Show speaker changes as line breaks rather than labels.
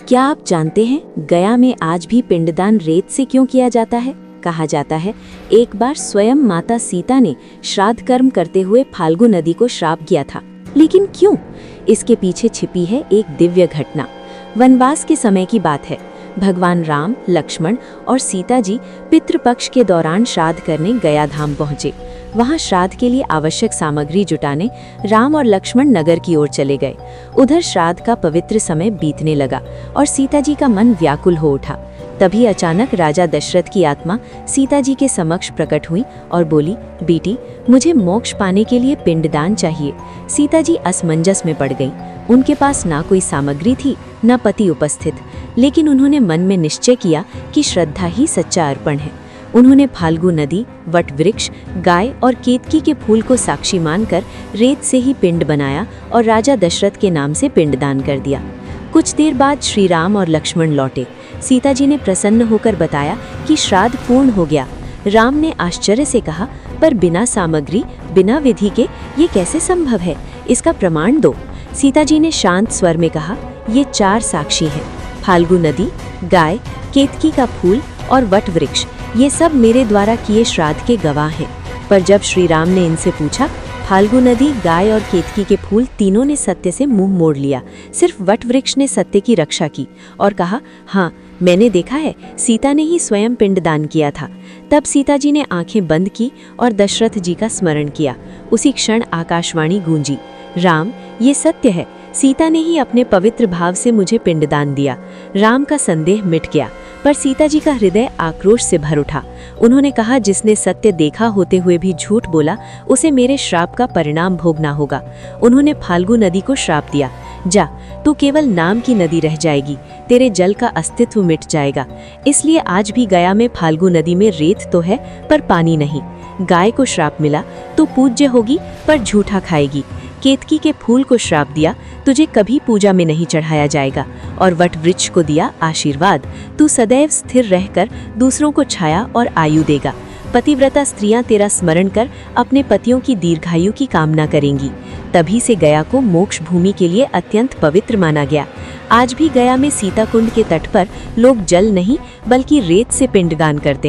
क्या आप जानते हैं गया में आज भी पिंडदान रेत से क्यों किया जाता है? कहा जाता है एक बार स्वयं माता सीता ने श्राद्ध कर्म करते हुए फाल्गु नदी को श्राप किया था। लेकिन क्यों? इसके पीछे छिपी है एक दिव्य घटना। वनवास के समय की बात है। भगवान राम, लक्ष्मण और सीता जी पितृपक्ष के दौरान श्राद्ध करने गया धाम पहुंचे। वहां श्राद्ध के लिए आवश्यक सामग्री जुटाने राम और लक्ष्मण नगर की ओर चले गए। उधर श्राद्ध का पवित्र समय बीतने लगा और सीता जी का मन व्याकुल हो उठा। तभी अचानक राजा दशरथ की आत्मा सीता जी के समक्ष प्रकट हुई और बोली, बेटी, मुझे मोक्ष पाने के लिए पिंडदान चाहिए। सीता जी असमंजस में पड़ गईं। उनके पास ना कोई सामग्री थी, न पति उपस्थित, लेकिन उन्होंने मन में निश्चय किया कि श्रद्धा ही सच्चा अर्पण है। उन्होंने फाल्गु नदी, वट वृक्ष, गाय और केतकी के फूल को साक्षी मानकर रेत से ही पिंड बनाया और राजा दशरथ के नाम से पिंडदान कर दिया। कुछ देर बाद श्री राम और लक्ष्मण लौटे। सीता जी ने प्रसन्न होकर बताया कि श्राद्ध पूर्ण हो गया। राम ने आश्चर्य से कहा, पर बिना सामग्री, बिना विधि के ये कैसे संभव है? इसका प्रमाण दो। सीता जी ने शांत स्वर में कहा, ये 4 साक्षी हैं, फाल्गु नदी, गाय, केतकी का फूल और वट वृक्ष। ये सब मेरे द्वारा किए श्राद्ध के गवाह हैं। पर जब श्री राम ने इनसे पूछा, फाल्गु नदी, गाय और केतकी के फूल तीनों ने सत्य से मुंह मोड़ लिया। सिर्फ वट वृक्ष ने सत्य की रक्षा की और कहा, हाँ, मैंने देखा है, सीता ने ही स्वयं पिंडदान किया था। तब सीता जी ने आंखें बंद की और दशरथ जी का स्मरण किया। उसी क्षण आकाशवाणी गूंजी, राम, ये सत्य है, सीता ने ही अपने पवित्र भाव से मुझे पिंडदान दिया। राम का संदेह मिट गया, पर सीता जी का हृदय आक्रोश से भर उठा। उन्होंने कहा, जिसने सत्य देखा होते हुए भी झूठ बोला, उसे मेरे श्राप का परिणाम भोगना होगा। उन्होंने फाल्गु नदी को श्राप दिया, जा, तू केवल नाम की नदी रह जाएगी, तेरे जल का अस्तित्व मिट जाएगा। इसलिए आज भी गया में फाल्गु नदी में रेत तो है, पर पानी नहीं। गाय को श्राप मिला, तू पूज्य होगी पर झूठा खाएगी। केतकी के फूल को श्राप दिया, तुझे कभी पूजा में नहीं चढ़ाया जाएगा। और वट वृक्ष को दिया आशीर्वाद, तू सदैव स्थिर रहकर दूसरों को छाया और आयु देगा। पतिव्रता स्त्रियां तेरा स्मरण कर अपने पतियों की दीर्घायु की कामना करेंगी। तभी से गया को मोक्ष भूमि के लिए अत्यंत पवित्र माना गया। आज भी गया में सीता कुंड के तट पर लोग जल नहीं बल्कि रेत से पिंडदान करते हैं।